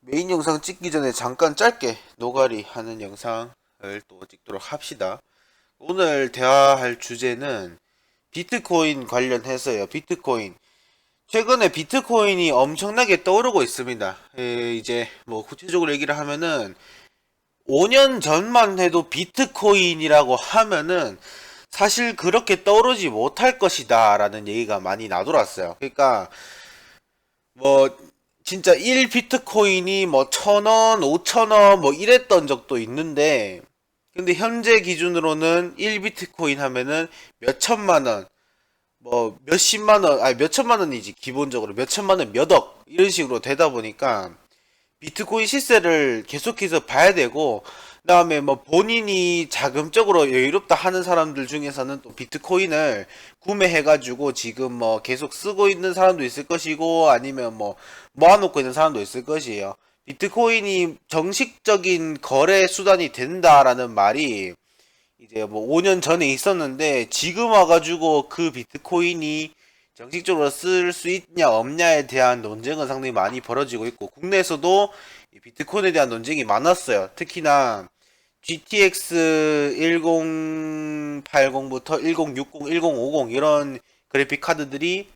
메인 영상 찍기 전에 잠깐 짧게 노가리 하는 영상을 또 찍도록 합시다. 오늘 대화할 주제는 비트코인 관련해서요. 비트코인. 최근에 비트코인이 엄청나게 떠오르고 있습니다. 이제 뭐 구체적으로 얘기를 하면은 5년 전만 해도 비트코인이라고 하면은 사실 그렇게 떠오르지 못할 것이다 라는 얘기가 많이 나돌았어요. 그러니까 뭐 진짜 1 비트코인이 뭐 1,000원, 5,000원 뭐 이랬던 적도 있는데 근데 현재 기준으로는 1 비트코인 하면은 몇 천만 원, 뭐 몇십만 원, 아니 몇 천만 원이지 기본적으로 몇 천만 원, 몇 억 이런 식으로 되다 보니까 비트코인 시세를 계속해서 봐야 되고 그다음에 뭐 본인이 자금적으로 여유롭다 하는 사람들 중에서는 또 비트코인을 구매해가지고 지금 뭐 계속 쓰고 있는 사람도 있을 것이고 아니면 뭐 모아놓고 있는 사람도 있을 것이에요. 비트코인이 정식적인 거래 수단이 된다라는 말이 이제 뭐 5년 전에 있었는데 지금 와가지고 그 비트코인이 정식적으로 쓸 수 있냐 없냐에 대한 논쟁은 상당히 많이 벌어지고 있고 국내에서도 이 비트코인에 대한 논쟁이 많았어요. 특히나 GTX 1080부터 1060, 1050 이런 그래픽 카드들이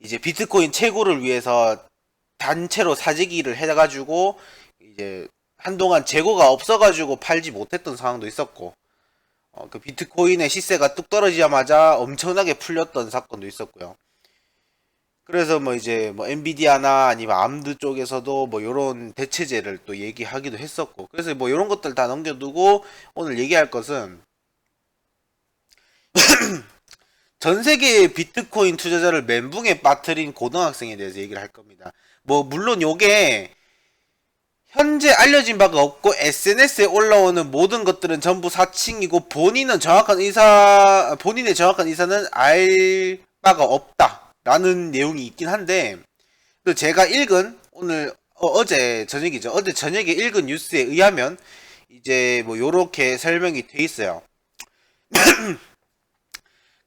이제 비트코인 채굴을 위해서 단체로 사재기를 해가지고 이제 한동안 재고가 없어가지고 팔지 못했던 상황도 있었고 그 비트코인의 시세가 뚝 떨어지자마자 엄청나게 풀렸던 사건도 있었고요. 그래서 뭐 이제 뭐 엔비디아나 아니면 암드 쪽에서도 뭐 요런 대체제를 또 얘기하기도 했었고 그래서 뭐 요런 것들 다 넘겨두고 오늘 얘기할 것은 전 세계의 비트코인 투자자를 멘붕에 빠뜨린 고등학생에 대해서 얘기를 할 겁니다. 뭐 물론 요게 현재 알려진 바가 없고 SNS에 올라오는 모든 것들은 전부 사칭이고 본인의 정확한 의사는 알 바가 없다라는 내용이 있긴 한데 또 제가 읽은 오늘 어제 저녁이죠. 어제 저녁에 읽은 뉴스에 의하면 이제 뭐 요렇게 설명이 돼 있어요.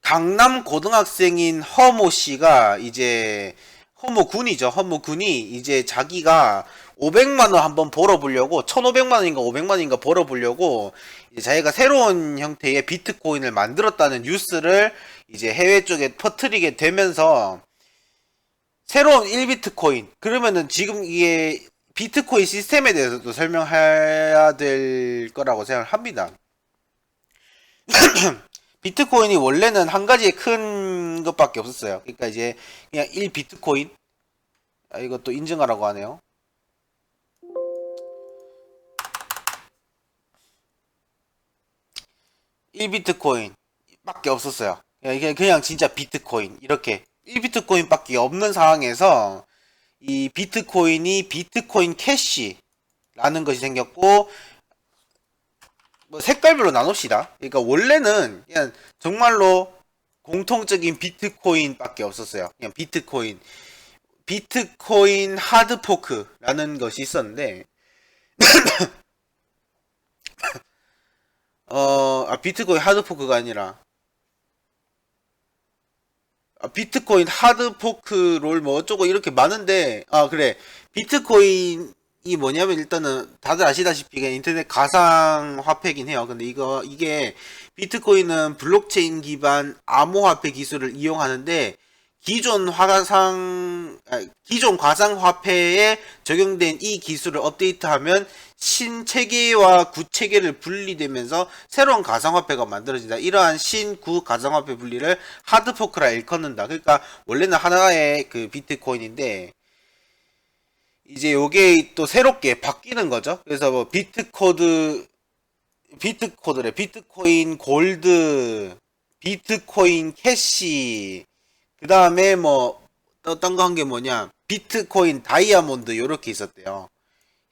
강남 고등학생인 허모 씨가 이제 허모 군이죠. 허모 군이 이제 자기가 500만 원 한번 벌어보려고 1,500만 원인가 500만 원인가 벌어보려고 이제 자기가 새로운 형태의 비트코인을 만들었다는 뉴스를 이제 해외 쪽에 퍼뜨리게 되면서 새로운 1비트코인 그러면은 지금 이게 비트코인 시스템에 대해서도 설명해야 될 거라고 생각을 합니다. 비트코인이 원래는 한 가지의 큰 것밖에 없었어요. 그러니까 이제 그냥 1비트코인 이것도 인증하라고 하네요. 1비트코인 밖에 없었어요. 그냥 진짜 비트코인 이렇게 1비트코인 밖에 없는 상황에서 이 비트코인이 비트코인 캐시라는 것이 생겼고 뭐 색깔별로 나눕시다. 그러니까 원래는 그냥 정말로 공통적인 비트코인밖에 없었어요. 그냥 비트코인 하드포크라는 것이 있었는데 비트코인 하드포크가 아니라 비트코인 하드포크 롤 뭐 어쩌고 이렇게 많은데 그래 비트코인이 뭐냐면 일단은 다들 아시다시피 그냥 인터넷 가상 화폐긴 해요. 근데 이게 비트코인은 블록체인 기반 암호화폐 기술을 이용하는데 기존 가상 화폐에 적용된 이 기술을 업데이트하면 신체계와 구체계를 분리되면서 새로운 가상화폐가 만들어진다. 이러한 신구 가상화폐 분리를 하드포크라 일컫는다. 그러니까 원래는 하나의 그 비트코인인데 이제 요게 또 새롭게 바뀌는 거죠. 그래서 뭐 비트코인 골드, 비트코인 캐시, 그 다음에 뭐 어떤 거 한 게 뭐냐 비트코인 다이아몬드 요렇게 있었대요.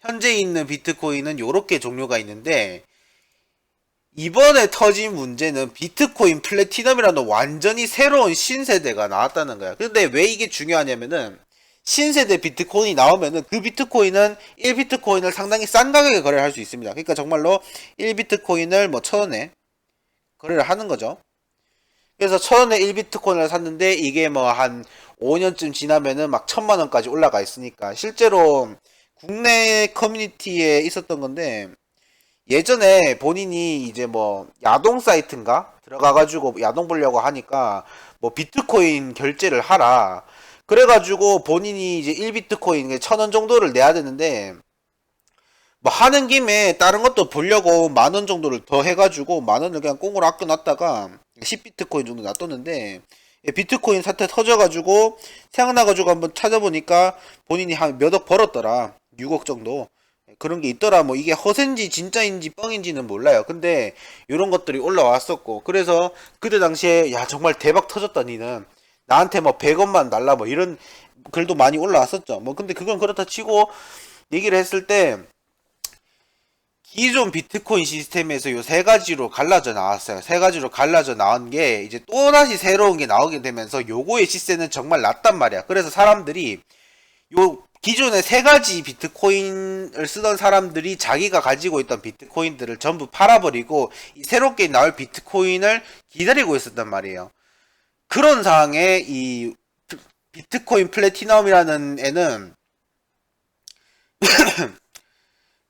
현재 있는 비트코인은 요렇게 종류가 있는데 이번에 터진 문제는 비트코인 플래티넘이라는 완전히 새로운 신세대가 나왔다는 거야. 근데 왜 이게 중요하냐면은 신세대 비트코인이 나오면은 그 비트코인은 1비트코인을 상당히 싼 가격에 거래를 할 수 있습니다. 그러니까 정말로 1비트코인을 뭐 1,000원에 거래를 하는 거죠. 그래서 1,000원에 1비트코인을 샀는데 이게 뭐 한 5년쯤 지나면은 막 1,000만 원까지 올라가 있으니까 실제로 국내 커뮤니티에 있었던 건데, 예전에 본인이 이제 뭐 야동 사이트인가 들어가가지고 야동 보려고 하니까 뭐 비트코인 결제를 하라. 그래가지고 본인이 이제 1비트코인 1000원 정도를 내야 되는데, 뭐 하는 김에 다른 것도 보려고 10,000원 정도를 더 해가지고 10,000원을 그냥 꽁으로 아껴놨다가 10비트코인 정도 놔뒀는데, 비트코인 사태 터져가지고 생각나가지고 한번 찾아보니까 본인이 한 몇 억 벌었더라. 6억 정도. 그런 게 있더라. 뭐 이게 허세인지 진짜인지 뻥인지는 몰라요. 근데 이런 것들이 올라왔었고, 그래서 그때 당시에 야 정말 대박 터졌다 니는, 나한테 뭐 100원만 달라 뭐 이런 글도 많이 올라왔었죠. 뭐 근데 그건 그렇다 치고 얘기를 했을 때, 기존 비트코인 시스템에서 요 세 가지로 갈라져 나왔어요. 세 가지로 갈라져 나온 게 이제 또다시 새로운 게 나오게 되면서 요거의 시세는 정말 낮단 말이야. 그래서 사람들이 요 기존의 세 가지 비트코인을 쓰던 사람들이 자기가 가지고 있던 비트코인들을 전부 팔아버리고 이 새롭게 나올 비트코인을 기다리고 있었단 말이에요. 그런 상황에 이 비트코인 플래티넘이라는 애는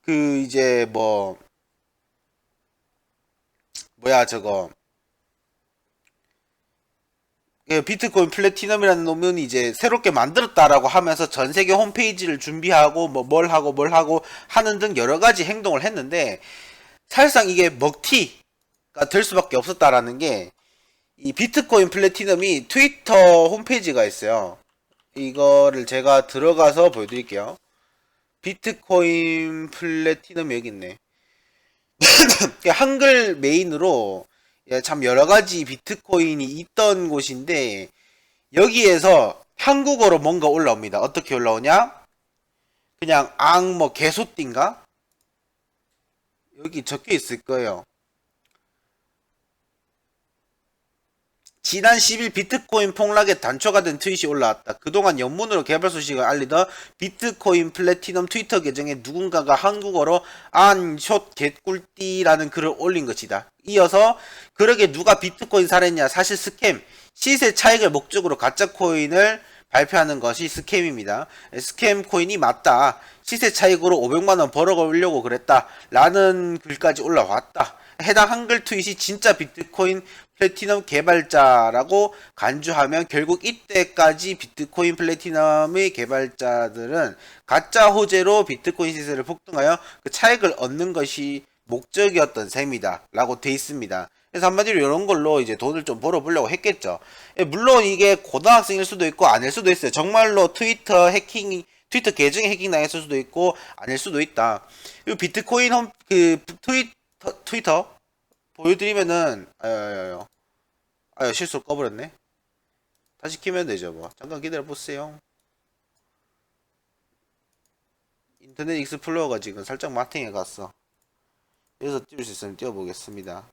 그 이제 뭐 뭐야 저거 비트코인 플래티넘이라는 놈은 이제 새롭게 만들었다라고 하면서 전 세계 홈페이지를 준비하고 뭐 뭘 하고 뭘 하고 하는 등 여러 가지 행동을 했는데, 사실상 이게 먹튀가 될 수밖에 없었다라는 게, 이 비트코인 플래티넘이 트위터 홈페이지가 있어요. 이거를 제가 들어가서 보여드릴게요. 비트코인 플래티넘 여기 있네. 한글 메인으로 참 여러가지 비트코인이 있던 곳인데, 여기에서 한국어로 뭔가 올라옵니다. 어떻게 올라오냐? 그냥 뭐 개소띠인가? 여기 적혀 있을 거예요. 지난 10일 비트코인 폭락에 단초가 된 트윗이 올라왔다. 그동안 영문으로 개발 소식을 알리던 비트코인 플래티넘 트위터 계정에 누군가가 한국어로 안숏 개꿀띠라는 글을 올린 것이다. 이어서 그러게 누가 비트코인 사랬냐, 사실 스캠, 시세 차익을 목적으로 가짜 코인을 발표하는 것이 스캠입니다. 스캠 코인이 맞다. 시세 차익으로 500만원 벌어오려고 그랬다. 라는 글까지 올라왔다. 해당 한글 트윗이 진짜 비트코인 플래티넘 개발자라고 간주하면 결국 이때까지 비트코인 플래티넘의 개발자들은 가짜 호재로 비트코인 시세를 폭등하여 그 차익을 얻는 것이 목적이었던 셈이다 라고 돼 있습니다. 그래서 한마디로 이런 걸로 이제 돈을 좀 벌어보려고 했겠죠. 물론 이게 고등학생일 수도 있고 아닐 수도 있어요. 정말로 트위터 계정에 해킹 당했을 수도 있고 아닐 수도 있다. 이 비트코인 트위터 보여드리면은 실수로 꺼버렸네. 다시 키면 되죠. 뭐 잠깐 기다려 보세요. 인터넷 익스플로어가 지금 살짝 마팅해 갔어. 그래서 띄울 수 있으면 띄워보겠습니다.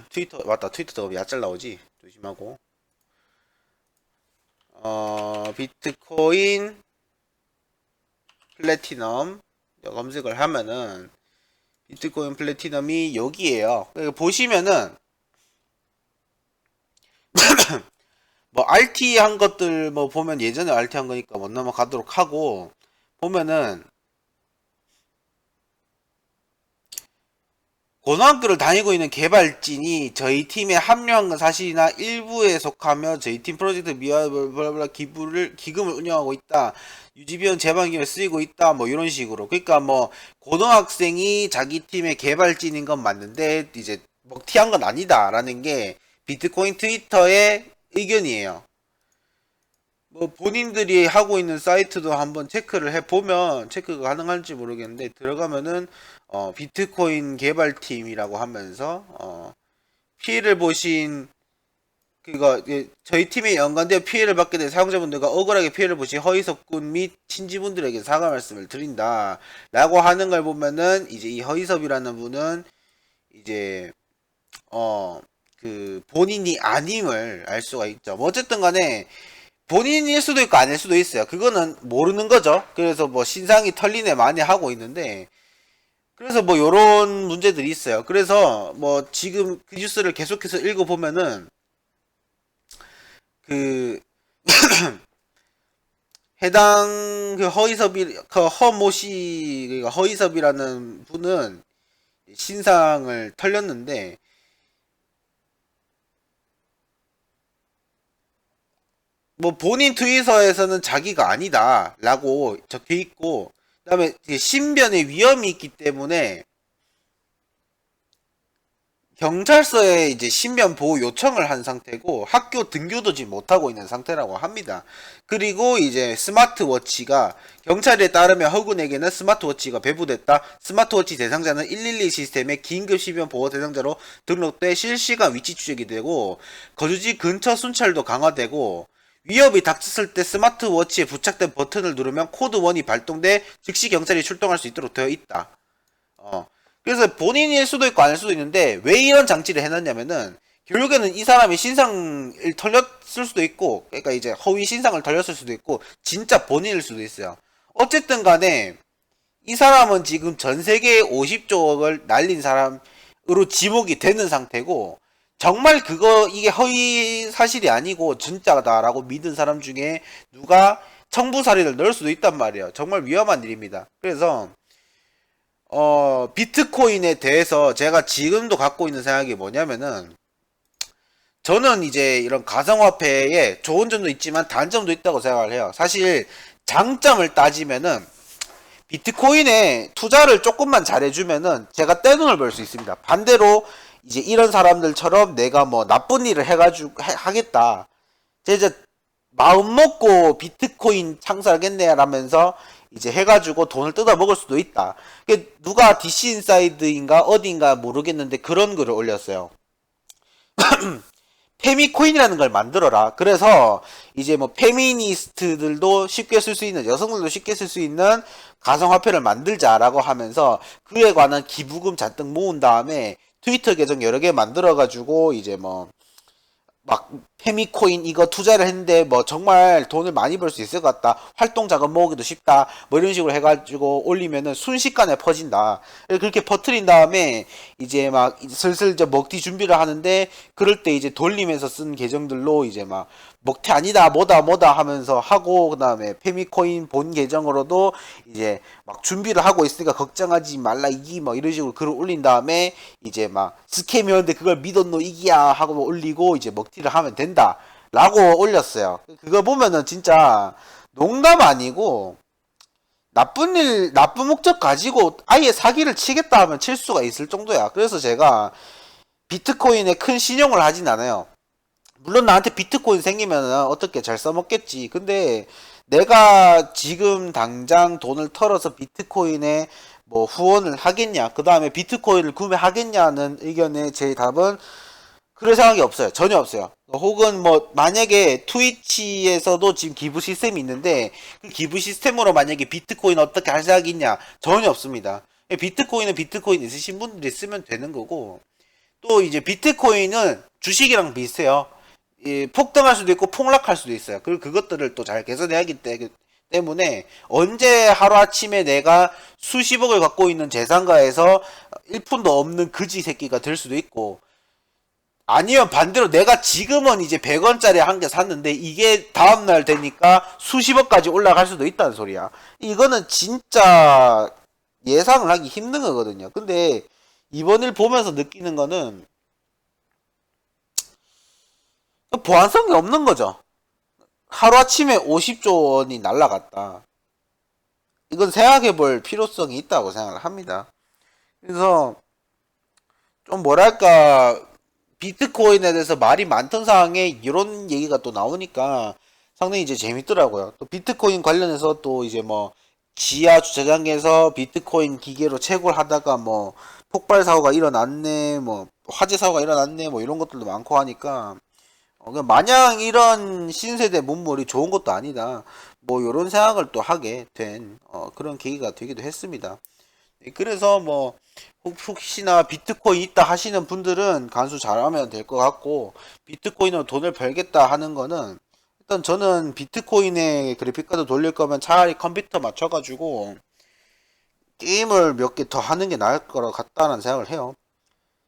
트위터 맞다. 트위터도 야짤 나오지. 조심하고. 비트코인 플래티넘 검색을 하면은 비트코인 플래티넘이 여기에요. 보시면은 뭐 RT 한 것들 뭐 보면 예전에 RT 한 거니까 못 넘어가도록 하고, 보면은 고등학교를 다니고 있는 개발진이 저희 팀에 합류한 건 사실이나 일부에 속하며 저희 팀 프로젝트 미화블라블라 기금을 운영하고 있다. 유지비용 재반기에 쓰이고 있다. 뭐 이런 식으로. 그러니까 뭐 고등학생이 자기 팀의 개발진인 건 맞는데 이제 먹튀한 건 아니다라는 게 비트코인 트위터의 의견이에요. 뭐 본인들이 하고 있는 사이트도 한번 체크를 해보면 체크가 가능할지 모르겠는데, 들어가면은 비트코인 개발팀이라고 하면서 피해를 보신 그거 저희 팀에 연관되어 피해를 받게 된 사용자분들과 억울하게 피해를 보신 허위섭군 및 친지분들에게 사과 말씀을 드린다 라고 하는 걸 보면은, 이제 이 허위섭이라는 분은 이제 그 본인이 아님을 알 수가 있죠. 뭐 어쨌든 간에 본인일 수도 있고 아닐 수도 있어요. 그거는 모르는 거죠. 그래서 뭐 신상이 털리네 많이 하고 있는데, 그래서 뭐 요런 문제들이 있어요. 그래서 뭐 지금 그 뉴스를 계속해서 읽어보면은 그 해당 그 허이섭이 그 허모씨 그러니까 허이섭이라는 분은 신상을 털렸는데 뭐 본인 트위터에서는 자기가 아니다라고 적혀 있고 그다음에 신변의 위험이 있기 때문에 경찰서에 이제 신변 보호 요청을 한 상태고 학교 등교도 지금 못하고 있는 상태라고 합니다. 그리고 이제 스마트워치가 경찰에 따르면 허군에게는 스마트워치가 배부됐다. 스마트워치 대상자는 112 시스템에 긴급 신변 보호 대상자로 등록돼 실시간 위치 추적이 되고 거주지 근처 순찰도 강화되고 위협이 닥쳤을 때 스마트워치에 부착된 버튼을 누르면 코드 1이 발동돼 즉시 경찰이 출동할 수 있도록 되어 있다. 그래서 본인일 수도 있고 아닐 수도 있는데 왜 이런 장치를 해놨냐면은 결국에는 이 사람이 신상을 털렸을 수도 있고 그러니까 이제 허위 신상을 털렸을 수도 있고 진짜 본인일 수도 있어요. 어쨌든 간에 이 사람은 지금 전 세계에 50조억을 날린 사람으로 지목이 되는 상태고 정말 이게 허위 사실이 아니고 진짜다라고 믿은 사람 중에 누가 청부 사례를 넣을 수도 있단 말이에요. 정말 위험한 일입니다. 그래서 비트코인에 대해서 제가 지금도 갖고 있는 생각이 뭐냐면은 저는 이제 이런 가상화폐에 좋은 점도 있지만 단점도 있다고 생각을 해요. 사실 장점을 따지면은 비트코인에 투자를 조금만 잘해주면은 제가 떼돈을 벌 수 있습니다. 반대로 이제 이런 사람들처럼 내가 뭐 나쁜 일을 해가지고 하겠다. 제가 마음 먹고 비트코인 창설하겠네 라면서 이제 해가지고 돈을 뜯어 먹을 수도 있다. 누가 DC 인사이드인가 어디인가 모르겠는데 그런 글을 올렸어요. 페미코인이라는 걸 만들어라. 그래서 이제 뭐 페미니스트들도 쉽게 쓸 수 있는 여성들도 쉽게 쓸 수 있는 가상화폐를 만들자라고 하면서 그에 관한 기부금 잔뜩 모은 다음에 트위터 계정 여러 개 만들어가지고 이제 뭐 막 페미코인 이거 투자를 했는데 뭐 정말 돈을 많이 벌 수 있을 것 같다. 활동 자금 모으기도 쉽다. 뭐 이런 식으로 해가지고 올리면은 순식간에 퍼진다. 그렇게 퍼트린 다음에 이제 막 슬슬 이제 먹튀 준비를 하는데 그럴 때 이제 돌리면서 쓴 계정들로 이제 막 먹튀 아니다 뭐다 하면서 하고 그 다음에 페미코인 본 계정으로도 이제 막 준비를 하고 있으니까 걱정하지 말라 이기 뭐 이런 식으로 글을 올린 다음에 이제 막 스캠이었는데 그걸 믿었노 이기야 하고 올리고 이제 먹튀를 하면 된다 라고 올렸어요. 그거 보면은 진짜 농담 아니고 나쁜 목적 가지고 아예 사기를 치겠다 하면 칠 수가 있을 정도야. 그래서 제가 비트코인에 큰 신용을 하진 않아요. 물론 나한테 비트코인 생기면 어떻게 잘 써먹겠지. 근데 내가 지금 당장 돈을 털어서 비트코인에 뭐 후원을 하겠냐, 그 다음에 비트코인을 구매하겠냐는 의견에 제 답은 그럴 생각이 없어요. 전혀 없어요. 혹은 뭐 만약에 트위치에서도 지금 기부 시스템이 있는데 그 기부 시스템으로 만약에 비트코인 어떻게 할 생각이 있냐, 전혀 없습니다. 비트코인은 비트코인 있으신 분들이 쓰면 되는 거고 또 이제 비트코인은 주식이랑 비슷해요. 폭등할 수도 있고 폭락할 수도 있어요. 그리고 그것들을 또 잘 개선해야 하기 때문에 언제 하루아침에 내가 수십억을 갖고 있는 재산가에서 1푼도 없는 그지 새끼가 될 수도 있고 아니면 반대로 내가 지금은 이제 100원짜리 한 개 샀는데 이게 다음날 되니까 수십억까지 올라갈 수도 있다는 소리야. 이거는 진짜 예상을 하기 힘든 거거든요. 근데 이번 일 보면서 느끼는 거는 보안성이 없는 거죠. 하루아침에 50조 원이 날라갔다. 이건 생각해 볼 필요성이 있다고 생각을 합니다. 그래서 좀 뭐랄까 비트코인에 대해서 말이 많던 상황에 이런 얘기가 또 나오니까 상당히 이제 재밌더라고요. 또 비트코인 관련해서 또 이제 뭐 지하 주차장에서 비트코인 기계로 채굴 하다가 뭐 폭발 사고가 일어났네, 뭐 화재 사고가 일어났네, 뭐 이런 것들도 많고 하니까 마냥 이런 신세대 문물이 좋은 것도 아니다. 뭐 이런 생각을 또 하게 된 그런 계기가 되기도 했습니다. 그래서 뭐 혹시나 비트코인 있다 하시는 분들은 간수 잘하면 될 것 같고 비트코인으로 돈을 벌겠다 하는 거는 일단 저는 비트코인에 그래픽카드 돌릴 거면 차라리 컴퓨터 맞춰가지고 게임을 몇 개 더 하는 게 나을 거라 같다는 생각을 해요.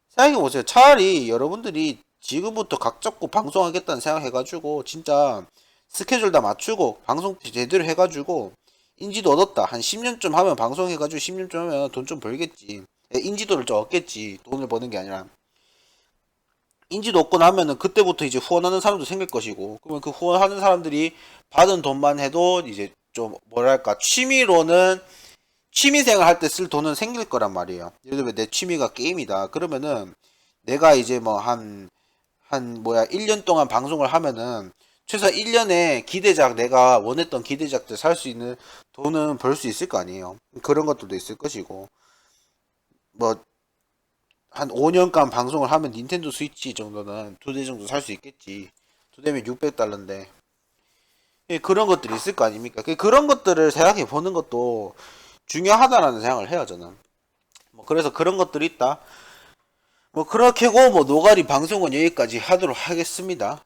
생각해보세요. 차라리 여러분들이 지금부터 각 잡고 방송하겠다는 생각해가지고 진짜 스케줄 다 맞추고 방송 제대로 해가지고 인지도 얻었다. 한 10년쯤 하면 방송해가지고 10년쯤 하면 돈 좀 벌겠지. 인지도를 좀 얻겠지. 돈을 버는 게 아니라. 인지도 얻고 나면은 그때부터 이제 후원하는 사람도 생길 것이고, 그러면 그 후원하는 사람들이 받은 돈만 해도 이제 좀 뭐랄까 취미로는 취미생활 할 때 쓸 돈은 생길 거란 말이에요. 예를 들면 내 취미가 게임이다. 그러면은 내가 이제 뭐 한 뭐야 1년 동안 방송을 하면은 최소 1년에 기대작 내가 원했던 기대작들 살 수 있는 돈은 벌 수 있을 거 아니에요. 그런 것들도 있을 것이고 뭐 한 5년간 방송을 하면 닌텐도 스위치 정도는 2대 정도 살 수 있겠지. 2대면 600달러인데 그런 것들이 있을 거 아닙니까? 그런 것들을 생각해 보는 것도 중요하다라는 생각을 해요 저는. 뭐 그래서 그런 것들이 있다. 뭐 그렇게고 뭐 노가리 방송은 여기까지 하도록 하겠습니다.